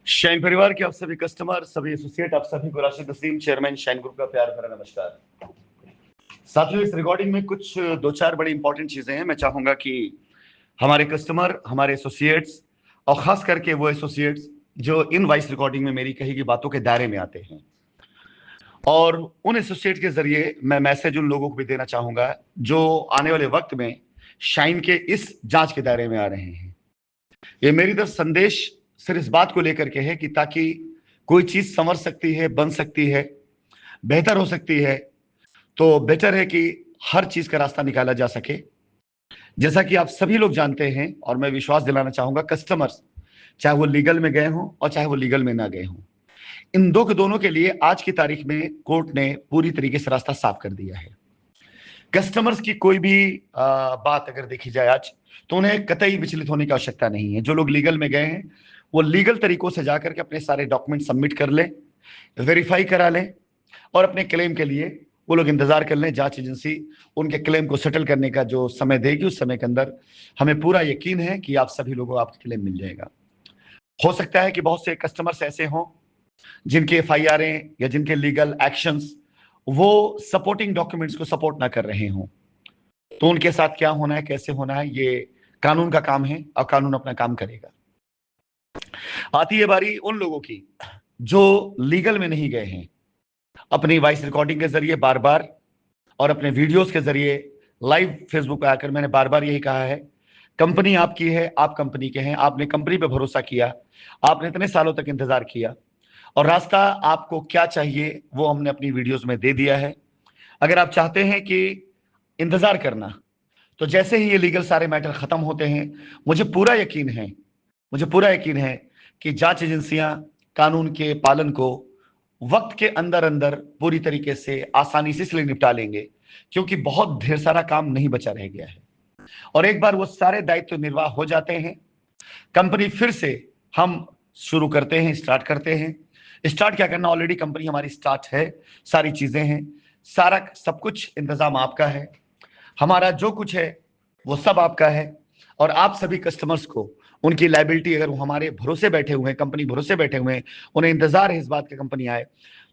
Shine परिवार के आप सभी कस्टमर, सभी एसोसिएट, आप सभी को Rashid Naseem, chairman shine group का प्यार भरा नमस्कार। साथियों, इस रिकॉर्डिंग में कुछ दो चार बड़ी इंपॉर्टेंट चीजें हैं। मैं चाहूंगा कि हमारे कस्टमर, हमारे एसोसिएट्स और खास करके वो एसोसिएट्स जो इन वॉइस रिकॉर्डिंग में मेरी कही गई बातों के दायरे में आते हैं, और उन एसोसिएट के जरिए मैं मैसेज उन लोगों को भी देना चाहूंगा जो आने वाले वक्त में शाइन के इस जांच के दायरे में आ रहे हैं। ये मेरी तरफ संदेश सिर्फ इस बात को लेकर के है कि ताकि कोई चीज संवर सकती है, बन सकती है, बेहतर हो सकती है, तो बेटर है कि हर चीज का रास्ता निकाला जा सके। जैसा कि आप सभी लोग जानते हैं, और मैं विश्वास दिलाना चाहूंगा कस्टमर्स, चाहे वो लीगल में गए हों और चाहे वो लीगल में ना गए हों, इन दो के दोनों के लिए आज की तारीख में कोर्ट ने पूरी तरीके से रास्ता साफ कर दिया है। कस्टमर्स की कोई भी बात अगर देखी जाए आज, तो उन्हें कतई विचलित होने की आवश्यकता नहीं है। जो लोग लीगल में गए हैं वो लीगल तरीकों से जाकर के अपने सारे डॉक्यूमेंट सबमिट कर लें, वेरीफाई करा लें, और अपने क्लेम के लिए वो लोग इंतजार कर लें। जांच एजेंसी उनके क्लेम को सेटल करने का जो समय देगी, उस समय के अंदर हमें पूरा यकीन है कि आप सभी लोगों को आपका क्लेम मिल जाएगा। हो सकता है कि बहुत से कस्टमर्स ऐसे हों जिनके एफआईआर या जिनके लीगल एक्शंस वो सपोर्टिंग डॉक्यूमेंट्स को सपोर्ट ना कर रहे हों, तो उनके साथ क्या होना है, कैसे होना है, ये कानून का काम है और कानून अपना काम करेगा। आती है बारी उन लोगों की जो लीगल में नहीं गए हैं। अपनी वॉइस रिकॉर्डिंग के जरिए बार बार और अपने वीडियोस के जरिए लाइव फेसबुक पे आकर मैंने बार बार यही कहा है, कंपनी आपकी है, आप कंपनी के हैं, आपने कंपनी पे भरोसा किया, आपने इतने सालों तक इंतजार किया, और रास्ता आपको क्या चाहिए वो हमने अपनी वीडियोस में दे दिया है। अगर आप चाहते हैं कि इंतजार करना, तो जैसे ही ये लीगल सारे मैटर खत्म होते हैं, मुझे पूरा यकीन है, मुझे पूरा यकीन है कि जांच एजेंसियां कानून के पालन को वक्त के अंदर अंदर पूरी तरीके से आसानी से इसलिए निपटा लेंगे क्योंकि बहुत ढेर सारा काम नहीं बचा रह गया है। और एक बार वो सारे दायित्व निर्वाह हो जाते हैं, कंपनी फिर से हम शुरू करते हैं, स्टार्ट करते हैं। स्टार्ट क्या करना, ऑलरेडी कंपनी हमारी स्टार्ट है, सारी चीजें हैं, सारा सब कुछ इंतजाम आपका है, हमारा जो कुछ है वो सब आपका है। और आप सभी कस्टमर्स को उनकी लाइबिलिटी, अगर वो हमारे भरोसे बैठे हुए हैं, कंपनी भरोसे बैठे हुए हैं, उन्हें इंतजार है इस बात की कंपनी आए,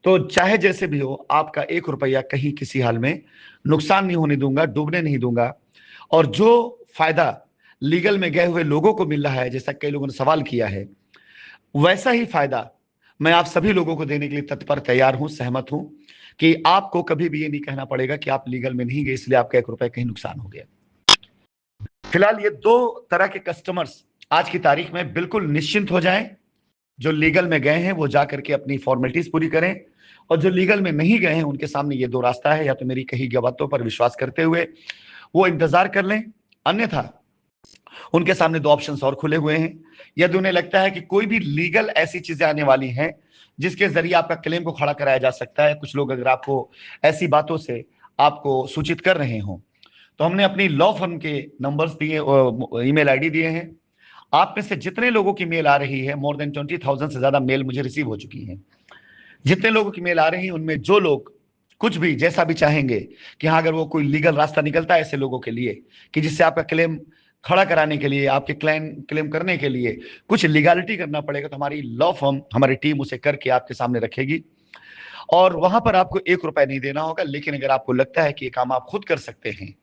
तो चाहे जैसे भी हो, आपका एक रुपया कहीं किसी हाल में नुकसान नहीं होने दूंगा, डूबने नहीं दूंगा। और जो फायदा लीगल में गए हुए लोगों को मिल रहा है, जैसा कई लोगों ने सवाल किया है, वैसा ही फायदा मैं आप सभी लोगों को देने के लिए तत्पर तैयार हूं, सहमत हूं कि आपको कभी भी ये नहीं कहना पड़ेगा कि आप लीगल में नहीं गए इसलिए आपका एक रुपया कहीं नुकसान हो गया। फिलहाल ये दो तरह के कस्टमर्स आज की तारीख में बिल्कुल निश्चिंत हो जाएं। जो लीगल में गए हैं वो जाकर के अपनी फॉर्मेलिटीज पूरी करें, और जो लीगल में नहीं गए हैं उनके सामने ये दो रास्ता है, या तो मेरी कही गई बातों पर विश्वास करते हुए वो इंतजार कर लें, अन्यथा उनके सामने दो ऑप्शंस और खुले हुए हैं। यदि उन्हें लगता है कि कोई भी लीगल ऐसी चीजें आने वाली हैं जिसके जरिए आपका क्लेम को खड़ा कराया जा सकता है, कुछ लोग अगर आपको ऐसी बातों से आपको सूचित कर रहे हों, तो हमने अपनी लॉ फर्म के नंबर्स दिए, ईमेल आईडी दिए हैं। आप में से जितने लोगों की मेल आ रही है, मोर देन 20,000 से ज्यादा मेल मुझे रिसीव हो चुकी है। जितने लोगों की मेल आ रही है उनमें जो लोग कुछ भी जैसा भी चाहेंगे कि हाँ, अगर वो कोई लीगल रास्ता निकलता है ऐसे लोगों के लिए कि जिससे आपका क्लेम खड़ा कराने के लिए, आपके क्लेम करने के लिए कुछ लीगलिटी करना पड़ेगा, तो हमारी लॉ फर्म, हमारी टीम उसे करके आपके सामने रखेगी। और वहां पर आपको एक रुपया नहीं देना होगा। लेकिन अगर आपको लगता है कि ये काम आप खुद कर सकते हैं,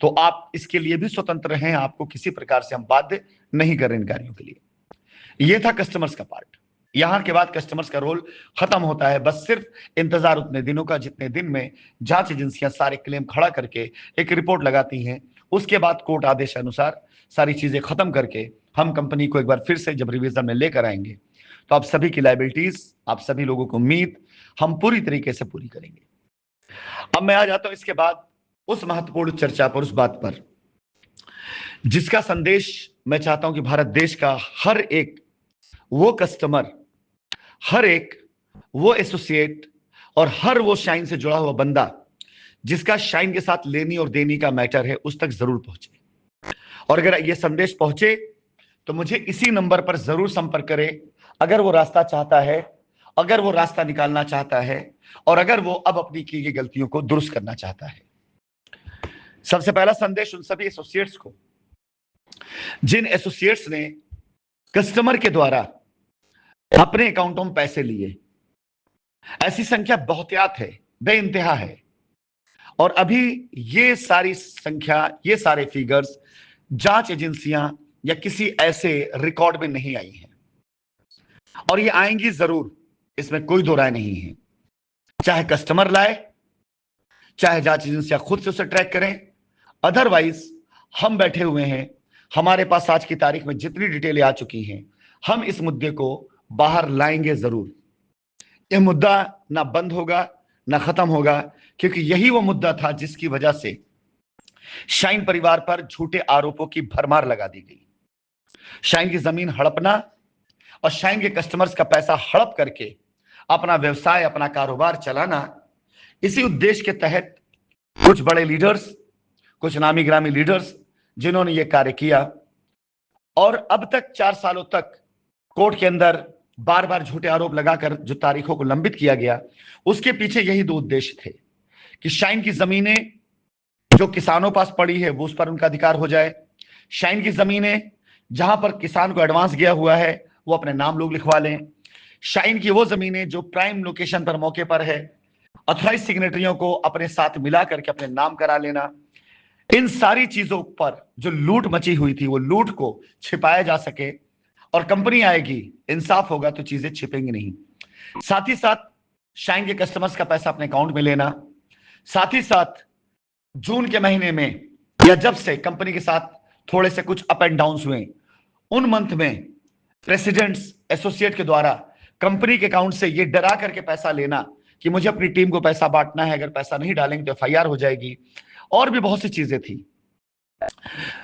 तो आप इसके लिए भी स्वतंत्र हैं, आपको किसी प्रकार से हम बाध्य नहीं कर रहे इन कार्यों के लिए। ये था कस्टमर्स का पार्ट। यहां के बाद कस्टमर्स का रोल खत्म होता है, बस सिर्फ इंतजार उतने दिनों का जितने दिन में जांच एजेंसियां सारे क्लेम खड़ा करके एक रिपोर्ट लगाती हैं। उसके बाद कोर्ट आदेश अनुसार सारी चीजें खत्म करके हम कंपनी को एक बार फिर से जब रिवीजन में लेकर आएंगे, तो आप सभी की लाइबिलिटीज, आप सभी लोगों को उम्मीद हम पूरी तरीके से पूरी करेंगे। अब मैं आ जाता हूं इसके बाद उस महत्वपूर्ण चर्चा पर, उस बात पर जिसका संदेश मैं चाहता हूं कि भारत देश का हर एक वो कस्टमर, हर एक वो एसोसिएट और हर वो शाइन से जुड़ा हुआ बंदा जिसका शाइन के साथ लेनी और देनी का मैटर है, उस तक जरूर पहुंचे। और अगर ये संदेश पहुंचे तो मुझे इसी नंबर पर जरूर संपर्क करें अगर वो रास्ता चाहता है, अगर वो रास्ता निकालना चाहता है, और अगर वो अब अपनी की गई गलतियों को दुरुस्त करना चाहता है। सबसे पहला संदेश उन सभी एसोसिएट्स को जिन एसोसिएट्स ने कस्टमर के द्वारा अपने अकाउंटों में पैसे लिए। ऐसी संख्या बहुतायत है, बेइंतहा है। और अभी ये सारी संख्या, ये सारे फिगर्स जांच एजेंसियां या किसी ऐसे रिकॉर्ड में नहीं आई हैं, और ये आएंगी जरूर, इसमें कोई दो राय नहीं है। चाहे कस्टमर लाए, चाहे जांच एजेंसियां खुद से उसे ट्रैक करें, अदरवाइज हम बैठे हुए हैं, हमारे पास आज की तारीख में जितनी डिटेलें आ चुकी हैं, हम इस मुद्दे को बाहर लाएंगे जरूर। यह मुद्दा ना बंद होगा ना खत्म होगा, क्योंकि यही वो मुद्दा था जिसकी वजह से शाइन परिवार पर झूठे आरोपों की भरमार लगा दी गई। शाइन की जमीन हड़पना और शाइन के कस्टमर्स का पैसा हड़प करके अपना व्यवसाय, अपना कारोबार चलाना, इसी उद्देश्य के तहत कुछ बड़े लीडर्स, कुछ नामी ग्रामी लीडर्स जिन्होंने यह कार्य किया, और अब तक 4 सालों तक कोर्ट के अंदर बार बार झूठे आरोप लगाकर जो तारीखों को लंबित किया गया, उसके पीछे यही दो उद्देश्य थे कि शाइन की जमीनें जो किसानों पास पड़ी है वो उस पर उनका अधिकार हो जाए। शाइन की जमीनें जहां पर किसान को एडवांस गया हुआ है वो अपने नाम लोग लिखवा लें। शाइन की वो जमीनें जो प्राइम लोकेशन पर मौके पर है, ऑथराइज सिग्नेटरियों को अपने साथ मिला करके अपने नाम करा लेना। इन सारी चीजों पर जो लूट मची हुई थी, वो लूट को छिपाया जा सके, और कंपनी आएगी, इंसाफ होगा तो चीजें छिपेंगी नहीं। साथ ही साथ शाइन के कस्टमर्स का पैसा अपने अकाउंट में लेना। साथ ही साथ जून के महीने में या जब से कंपनी के साथ थोड़े से कुछ अप एंड डाउन हुए, उन मंथ में प्रेसिडेंट्स एसोसिएट के द्वारा कंपनी के अकाउंट से ये डरा करके पैसा लेना कि मुझे अपनी टीम को पैसा बांटना है, अगर पैसा नहीं डालेंगे तो एफआईआर हो जाएगी, और भी बहुत सी चीजें थी।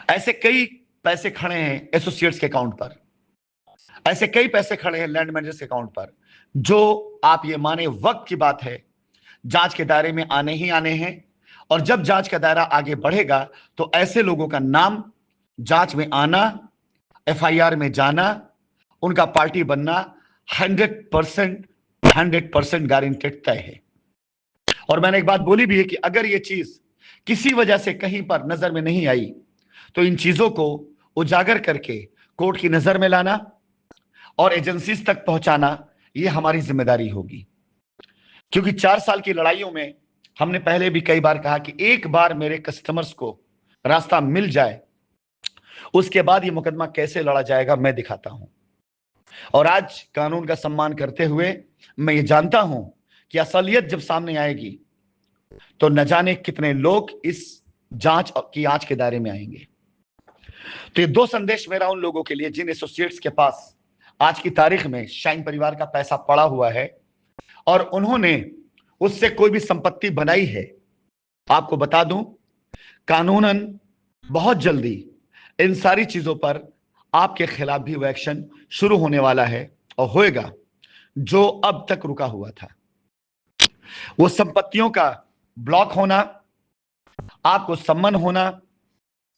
ऐसे कई पैसे खड़े हैं एसोसिएट्स के अकाउंट पर, ऐसे कई पैसे खड़े हैं लैंड मैनेजर्स के अकाउंट पर, जो आप ये माने वक्त की बात है, जांच के दायरे में आने ही आने हैं। और जब जांच का दायरा आगे बढ़ेगा तो ऐसे लोगों का नाम जांच में आना, एफआईआर में जाना, उनका पार्टी बनना 100% गारंटेड तय है। और मैंने एक बात बोली भी है कि अगर ये चीज किसी वजह से कहीं पर नजर में नहीं आई तो इन चीजों को उजागर करके कोर्ट की नजर में लाना और एजेंसीज तक पहुंचाना, ये हमारी जिम्मेदारी होगी। क्योंकि 4 साल की लड़ाइयों में हमने पहले भी कई बार कहा कि एक बार मेरे कस्टमर्स को रास्ता मिल जाए, उसके बाद ये मुकदमा कैसे लड़ा जाएगा मैं दिखाता हूं। और आज कानून का सम्मान करते हुए मैं ये जानता हूं कि असलियत जब सामने आएगी तो न जाने कितने लोग इस जांच की आंच के दायरे में आएंगे। तो ये दो संदेश मेरा उन लोगों के लिए जिन एसोसिएट्स के पास आज की तारीख में शाइन परिवार का पैसा पड़ा हुआ है और उन्होंने उससे कोई भी संपत्ति बनाई है। आपको बता दूं, कानूनन बहुत जल्दी इन सारी चीजों पर आपके खिलाफ भी वो एक्शन शुरू होने वाला है और होएगा, जो अब तक रुका हुआ था। वो संपत्तियों का ब्लॉक होना, आपको सम्मन होना,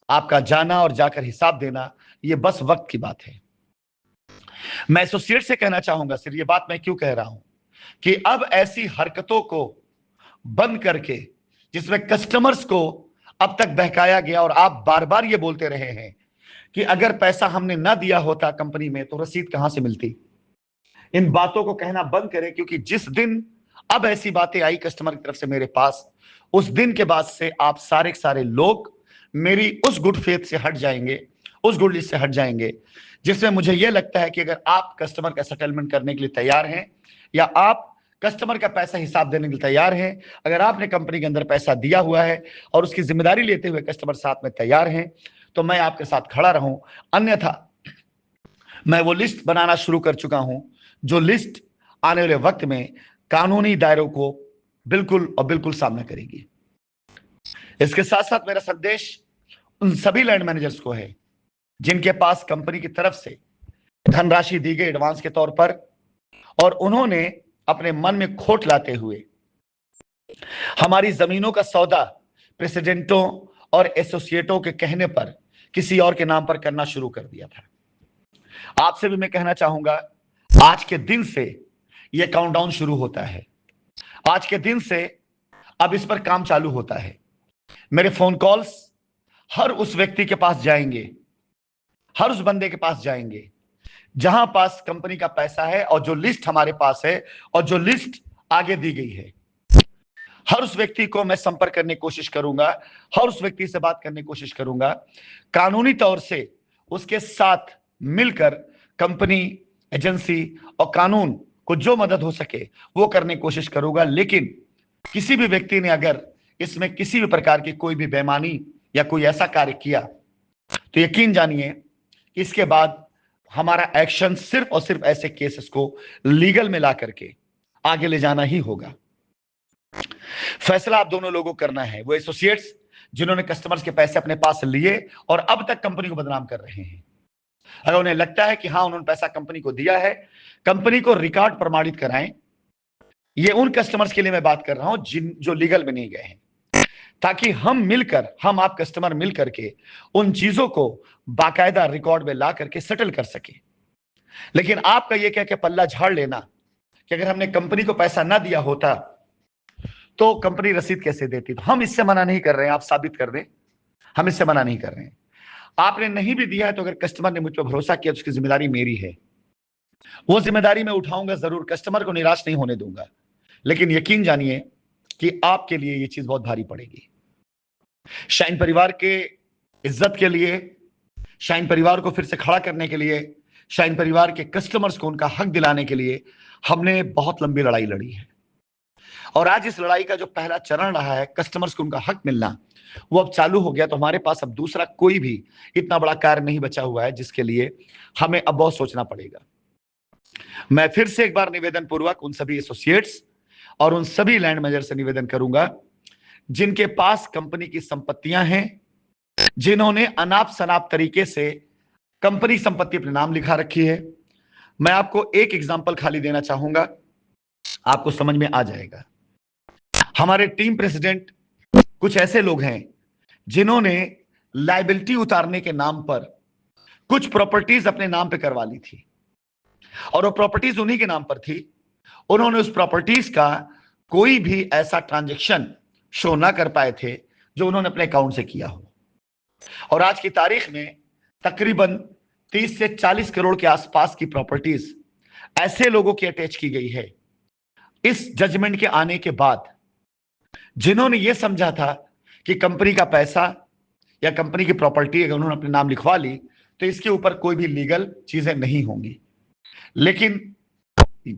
आपका जाना और जाकर हिसाब देना, ये बस वक्त की बात है। मैं एसोसिएट से कहना चाहूंगा, सिर्फ ये बात मैं क्यों कह रहा हूं कि अब ऐसी हरकतों को बंद करके, जिसमें कस्टमर्स को अब तक बहकाया गया और आप बार बार ये बोलते रहे हैं कि अगर पैसा हमने ना दिया होता कंपनी में तो रसीद कहां से मिलती, इन बातों को कहना बंद करें। क्योंकि जिस दिन अब ऐसी बातें आई कस्टमर की तरफ से मेरे पास, उस दिन के बाद से आप सारे के सारे लोग मेरी उस गुड फेथ से हट जाएंगे, उस गुड लिस्ट से हट जाएंगे, जिसमें मुझे यह लगता है कि अगर आप कस्टमर का सेटलमेंट करने के लिए तैयार हैं या आप कस्टमर का पैसा हिसाब देने के लिए तैयार हैं, अगर आपने कंपनी के अंदर पैसा दिया हुआ है और उसकी जिम्मेदारी लेते हुए कस्टमर साथ में तैयार हैं, तो मैं आपके साथ खड़ा रहूं। अन्यथा मैं वो लिस्ट बनाना शुरू कर चुका हूं, जो लिस्ट आने वाले वक्त में कानूनी दायरों को बिल्कुल और बिल्कुल सामना करेगी। इसके साथ साथ मेरा संदेश उन सभी लैंड मैनेजर्स को है जिनके पास कंपनी की तरफ से धनराशि दी गई एडवांस के तौर पर, और उन्होंने अपने मन में खोट लाते हुए हमारी जमीनों का सौदा प्रेसिडेंटों और एसोसिएटों के कहने पर किसी और के नाम पर करना शुरू कर दिया था। आपसे भी मैं कहना चाहूंगा, आज के दिन से यह काउंटडाउन शुरू होता है। आज के दिन से अब इस पर काम चालू होता है। मेरे फोन कॉल्स हर उस व्यक्ति के पास जाएंगे, हर उस बंदे के पास जाएंगे जहां पास कंपनी का पैसा है और जो लिस्ट हमारे पास है और जो लिस्ट आगे दी गई है, हर उस व्यक्ति को मैं संपर्क करने की कोशिश करूंगा, हर उस व्यक्ति से बात करने की कोशिश करूंगा, कानूनी तौर से उसके साथ मिलकर कंपनी, एजेंसी और कानून को जो मदद हो सके वो करने की कोशिश करूंगा। लेकिन किसी भी व्यक्ति ने अगर इसमें किसी भी प्रकार की कोई भी बेईमानी या कोई ऐसा कार्य किया तो यकीन जानिए इसके बाद हमारा एक्शन सिर्फ और सिर्फ ऐसे केसेस को लीगल में ला करके आगे ले जाना ही होगा। फैसला आप दोनों लोगों को करना है, वो एसोसिएट्स जिन्होंने कस्टमर्स के पैसे अपने पास लिए और अब तक कंपनी को बदनाम कर रहे हैं। अगर उन्हें लगता है कि हाँ उन्होंने पैसा कंपनी को दिया है, कंपनी को रिकॉर्ड प्रमाणित कराएं। ये उन कस्टमर्स के लिए मैं बात कर रहा हूं जो लीगल में नहीं गए हैं, ताकि हम आप कस्टमर मिल करके उन चीजों को बाकायदा रिकॉर्ड में ला करके सेटल कर सके। लेकिन आपका ये कह के पल्ला झाड़ लेना कि अगर हमने कंपनी को पैसा ना दिया होता तो कंपनी रसीद कैसे देती, तो हम इससे मना नहीं कर रहे हैं, आप साबित कर दें, हम इससे मना नहीं कर रहे हैं। आपने नहीं भी दिया है तो अगर कस्टमर ने मुझ पर भरोसा किया तो उसकी जिम्मेदारी मेरी है, वो जिम्मेदारी मैं उठाऊंगा जरूर, कस्टमर को निराश नहीं होने दूंगा। लेकिन यकीन जानिए कि आपके लिए ये चीज बहुत भारी पड़ेगी। शाइन परिवार के इज्जत के लिए, शाइन परिवार को फिर से खड़ा करने के लिए, शाइन परिवार के कस्टमर्स को उनका हक दिलाने के लिए हमने बहुत लंबी लड़ाई लड़ी है। और आज इस लड़ाई का जो पहला चरण रहा है कस्टमर्स को उनका हक मिलना, वो अब चालू हो गया। तो हमारे पास अब दूसरा कोई भी इतना बड़ा कार्य नहीं बचा हुआ है जिसके लिए हमें अब बहुत सोचना पड़ेगा। मैं फिर से एक बार निवेदन पूर्वक उन सभी एसोसिएट्स और उन सभी लैंड मैनेजर से निवेदन करूंगा जिनके पास कंपनी की संपत्तियां हैं, जिन्होंने अनाप शनाप तरीके से कंपनी संपत्ति अपने नाम लिखा रखी है। मैं आपको एक एग्जांपल खाली देना चाहूंगा, आपको समझ में आ जाएगा। हमारे टीम प्रेसिडेंट कुछ ऐसे लोग हैं जिन्होंने लायबिलिटी उतारने के नाम पर कुछ प्रॉपर्टीज अपने नाम पे करवा ली थी और वो प्रॉपर्टीज उन्हीं के नाम पर थी। उन्होंने उस प्रॉपर्टीज का कोई भी ऐसा ट्रांजैक्शन शो ना कर पाए थे जो उन्होंने अपने अकाउंट से किया हो। और आज की तारीख में तकरीबन 30 से 40 करोड़ के आसपास की प्रॉपर्टीज ऐसे लोगों की अटैच की गई है। इस जजमेंट के आने के बाद जिन्होंने यह समझा था कि कंपनी का पैसा या कंपनी की प्रॉपर्टी अगर उन्होंने अपने नाम लिखवा ली तो इसके ऊपर कोई भी लीगल चीजें नहीं होंगी। लेकिन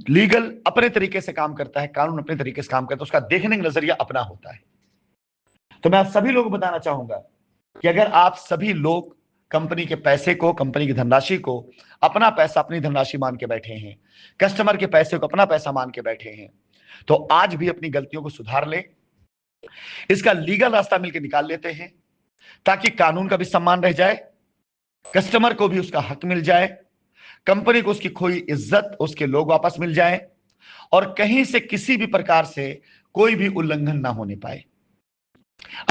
लीगल अपने तरीके से काम करता है, कानून अपने तरीके से काम करता है, उसका देखने का नजरिया अपना होता है। तो मैं आप सभी लोगों को बताना चाहूंगा कि अगर आप सभी लोग कंपनी के पैसे को, कंपनी की धनराशि को अपना पैसा, अपनी धनराशि मान के बैठे हैं, कस्टमर के पैसे को अपना पैसा मान के बैठे हैं, तो आज भी अपनी गलतियों को सुधार ले, इसका लीगल रास्ता मिलकर निकाल लेते हैं ताकि कानून का भी सम्मान रह जाए, कस्टमर को भी उसका हक मिल जाए, कंपनी को उसकी खोई इज्जत, उसके लोग वापस मिल जाए और कहीं से किसी भी प्रकार से कोई भी उल्लंघन ना होने पाए।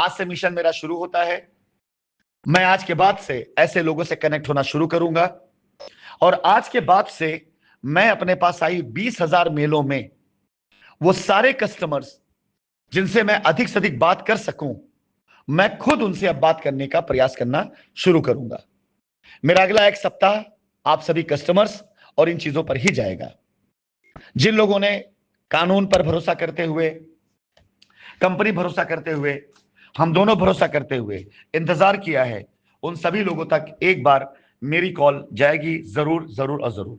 आज से मिशन मेरा शुरू होता है। मैं आज के बाद से ऐसे लोगों से कनेक्ट होना शुरू करूंगा और आज के बाद से मैं अपने पास आई 20,000 मेलों में वो सारे कस्टमर्स जिनसे मैं अधिक से अधिक बात कर सकूं, मैं खुद उनसे अब बात करने का प्रयास करना शुरू करूंगा। मेरा अगला एक सप्ताह आप सभी कस्टमर्स और इन चीजों पर ही जाएगा। जिन लोगों ने कानून पर भरोसा करते हुए, कंपनी भरोसा करते हुए, हम दोनों भरोसा करते हुए इंतजार किया है, उन सभी लोगों तक एक बार मेरी कॉल जाएगी जरूर जरूर और जरूर।